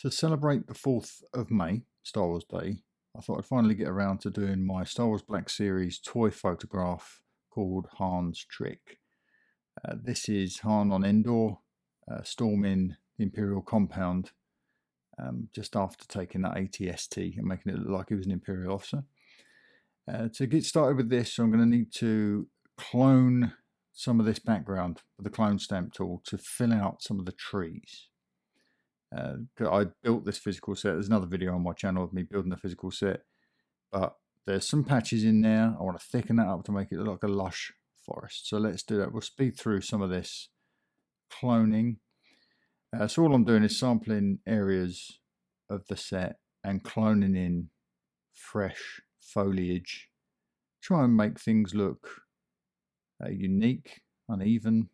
To celebrate the 4th of May, Star Wars Day, I thought I'd finally get around to doing my Star Wars Black Series toy photograph called Han's Trick. This is Han on Endor, storming the Imperial compound just after taking that ATST and making it look like he was an Imperial officer. To get started with this, I'm going to need to clone some of this background with the clone stamp tool to fill out some of the trees. I built this physical set. There's another video on my channel of me building the physical set, but there's some patches in there. I want to thicken that up to make it look like a lush forest. So let's do that. We'll speed through some of this cloning. So all I'm doing is sampling areas of the set and cloning in fresh foliage. Try and make things look unique, uneven,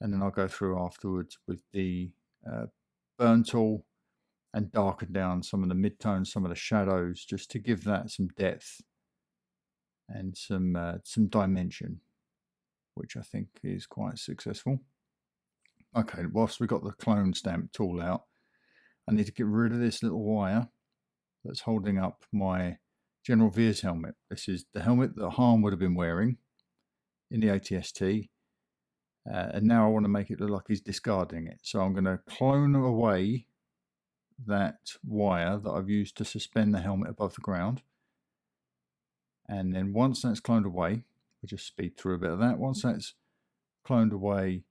and then I'll go through afterwards with the burn tool and darken down some of the midtones, some of the shadows, just to give that some depth and some dimension, which I think is quite successful. Okay, whilst we've got the clone stamp tool out, I need to get rid of this little wire that's holding up my General Veers helmet. This is the helmet that Han would have been wearing in the ATST. And now I want to make it look like he's discarding it. So I'm going to clone away that wire that I've used to suspend the helmet above the ground. And then once that's cloned away, we'll just speed through a bit of that. Once that's cloned away,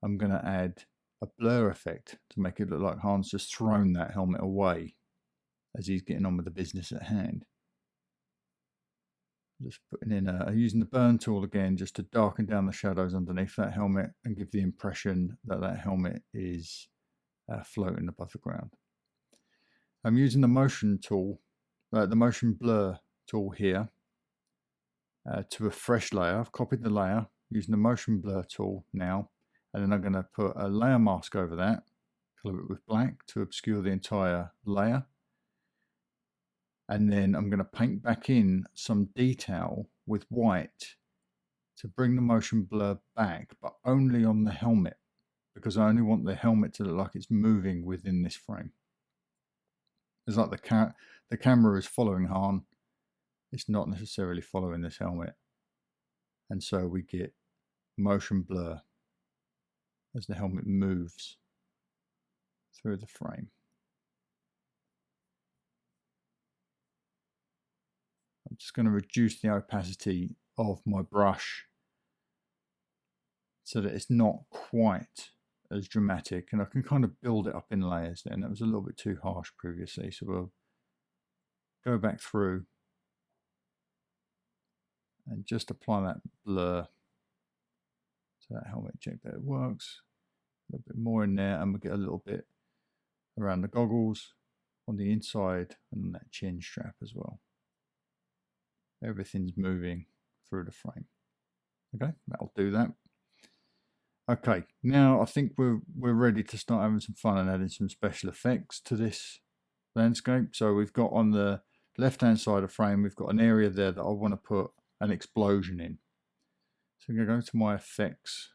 I'm going to add a blur effect to make it look like Han's just thrown that helmet away as he's getting on with the business at hand. Just putting in using the burn tool again just to darken down the shadows underneath that helmet and give the impression that that helmet is floating above the ground. I'm using the motion tool, the motion blur tool here to a fresh layer. I've copied the layer using the motion blur tool now, and then I'm going to put a layer mask over that, color it with black to obscure the entire layer. And then I'm going to paint back in some detail with white to bring the motion blur back, but only on the helmet, because I only want the helmet to look like it's moving within this frame. It's like the camera is following Han. It's not necessarily following this helmet. And so we get motion blur as the helmet moves through the frame. I'm just going to reduce the opacity of my brush so that it's not quite as dramatic, and I can kind of build it up in layers then. That was a little bit too harsh previously, so we'll go back through and just apply that blur to that helmet. Check that it works. A little bit more in there, and we'll get a little bit around the goggles on the inside and on that chin strap as well. Everything's moving through the frame. Okay, that'll do that. Okay, now I think we're ready to start having some fun and adding some special effects to this landscape. So we've got on the left-hand side of the frame, we've got an area there that I want to put an explosion in. So I'm going to go to my effects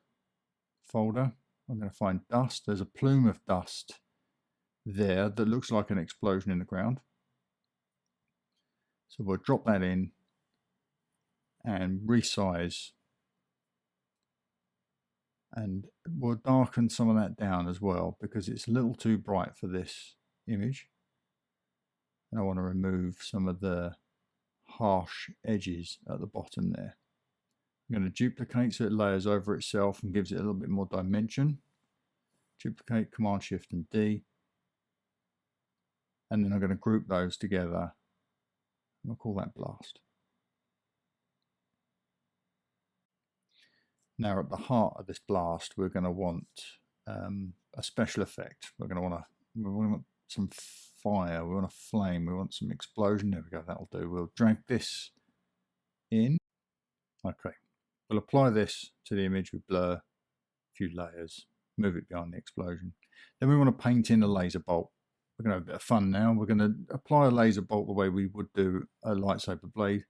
folder. I'm going to find dust. There's a plume of dust there that looks like an explosion in the ground. So we'll drop that in and resize, and we'll darken some of that down as well because it's a little too bright for this image, and I want to remove some of the harsh edges at the bottom there. I'm going to duplicate so it layers over itself and gives it a little bit more dimension. Duplicate, Command Shift and D, and then I'm going to group those together. I'll call that blast. Now at the heart of this blast, we're going to want a special effect. We want some fire, we want a flame, we want some explosion. There we go, that'll do. We'll drag this in. Okay, we'll apply this to the image with blur, a few layers, move it behind the explosion. Then we want to paint in a laser bolt. We're going to have a bit of fun now. We're going to apply a laser bolt the way we would do a lightsaber blade.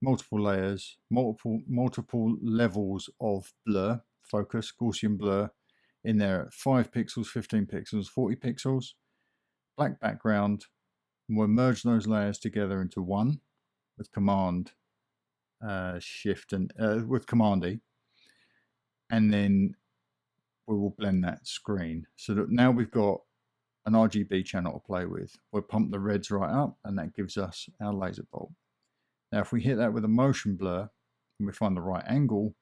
Multiple layers, multiple levels of blur, focus, Gaussian blur in there at 5 pixels, 15 pixels, 40 pixels. black background, and we'll merge those layers together into one with Command Shift and with Command E, and then we will blend that screen so that now we've got an RGB channel to play with. We'll pump the reds right up, and that gives us our laser bolt. Now if we hit that with a motion blur and we find the right angle,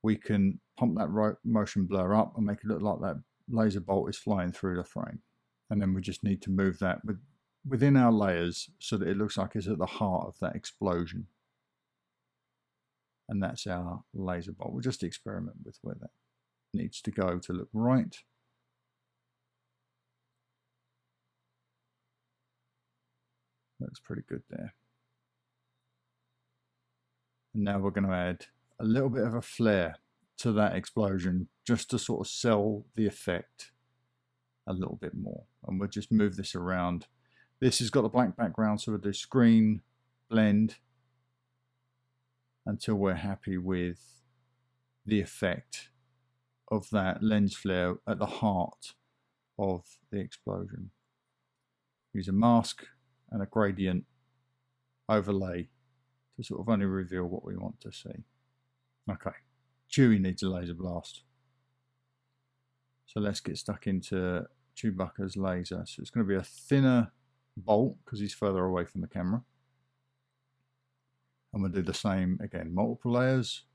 we can pump that right motion blur up and make it look like that laser bolt is flying through the frame. And then we just need to move that within our layers so that it looks like it's at the heart of that explosion. And that's our laser bolt. We'll just experiment with where that needs to go to look right. Looks pretty good there. And now we're going to add a little bit of a flare to that explosion just to sort of sell the effect a little bit more. And we'll just move this around. This has got the black background, so we'll do screen, blend, until we're happy with the effect of that lens flare at the heart of the explosion. Use a mask and a gradient overlay to sort of only reveal what we want to see. Okay, Chewie needs a laser blast. So let's get stuck into Chewbacca's laser. So it's going to be a thinner bolt because he's further away from the camera. And we'll do the same again, multiple layers,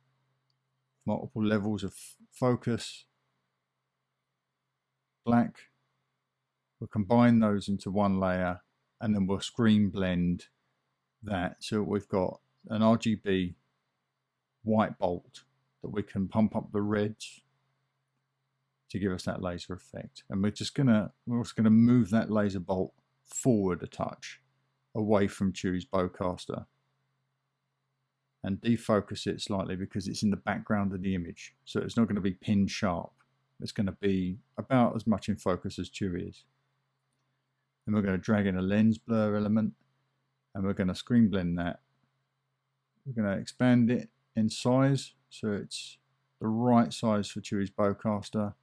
multiple levels of focus, black. We'll combine those into one layer, and then we'll screen blend that. So we've got an RGB white bolt that we can pump up the reds to give us that laser effect. And we're also gonna move that laser bolt forward a touch away from Chewie's bowcaster and defocus it slightly because it's in the background of the image. So it's not going to be pin sharp. It's going to be about as much in focus as Chewie is. And we're going to drag in a lens blur element, and we're going to screen blend that. We're going to expand it in size so it's the right size for Chewie's bowcaster.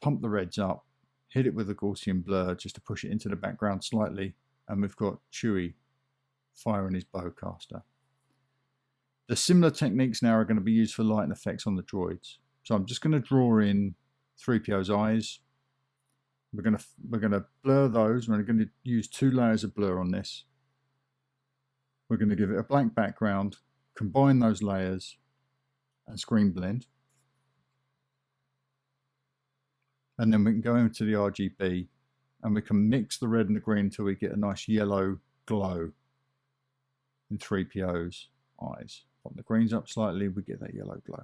Pump the reds up, hit it with a Gaussian blur just to push it into the background slightly, and we've got Chewie firing his bowcaster. The similar techniques now are going to be used for light and effects on the droids. So I'm just going to draw in 3PO's eyes. We're going to blur those. We're going to use 2 layers of blur on this. We're going to give it a blank background, combine those layers, and screen blend. And then we can go into the RGB, and we can mix the red and the green until we get a nice yellow glow in 3PO's eyes. Pop the greens up slightly, we get that yellow glow.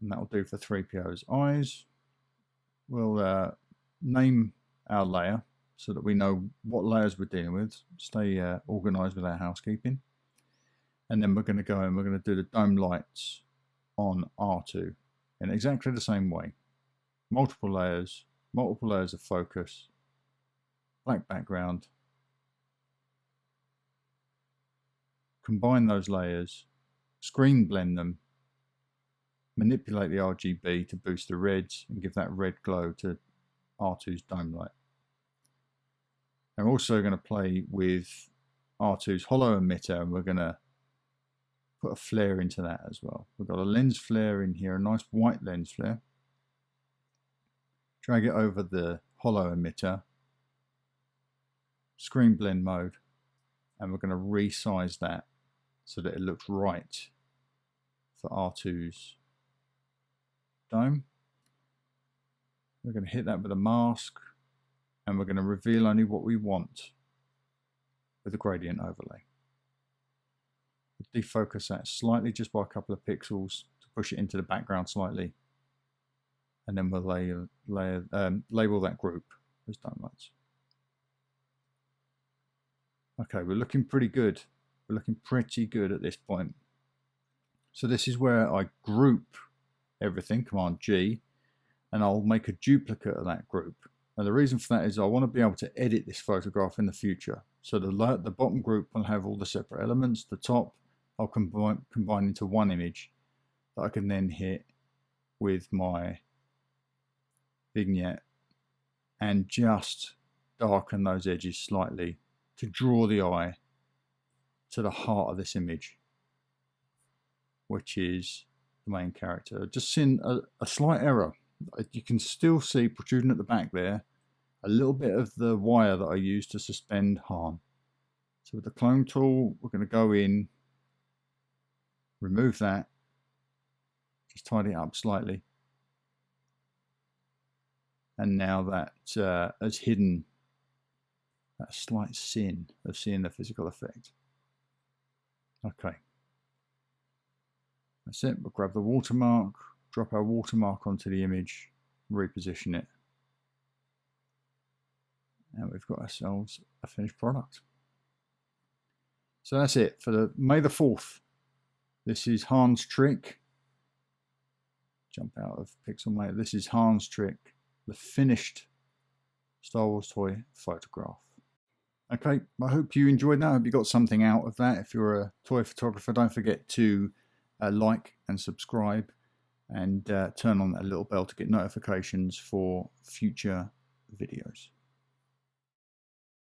And that'll do for 3PO's eyes. We'll name our layer so that we know what layers we're dealing with. Stay organized with our housekeeping. And then we're going to go and we're going to do the dome lights on R2 in exactly the same way. Multiple layers of focus, black background. Combine those layers, screen blend them, manipulate the RGB to boost the reds and give that red glow to R2's dome light. And we're also going to play with R2's holo emitter, and we're going to put a flare into that as well. We've got a lens flare in here, a nice white lens flare. Drag it over the holo emitter, screen blend mode, and we're going to resize that so that it looks right for R2's dome. We're going to hit that with a mask, and we're going to reveal only what we want with a gradient overlay. Defocus that slightly just by a couple of pixels to push it into the background slightly, and then we'll label that group as dome lights. Okay, we're looking pretty good. We're looking pretty good at this point. So this is where I group everything, Command G, and I'll make a duplicate of that group. And the reason for that is I want to be able to edit this photograph in the future. So the bottom group will have all the separate elements. The top I'll combine into one image that I can then hit with my vignette and just darken those edges slightly to draw the eye to the heart of this image, which is the main character. Just seen a slight error. You can still see protruding at the back there a little bit of the wire that I used to suspend Han. So with the clone tool, we're going to go in, remove that, just tidy it up slightly. And now that has hidden that slight sin of seeing the physical effect. Okay. That's it. We'll grab the watermark, drop our watermark onto the image, reposition it. And we've got ourselves a finished product. So that's it for May the 4th. This is Han's Trick. Jump out of Pixelmate. This is Han's Trick, the finished Star Wars toy photograph. Okay, I hope you enjoyed that. I hope you got something out of that. If you're a toy photographer, don't forget to like and subscribe, and turn on that little bell to get notifications for future videos.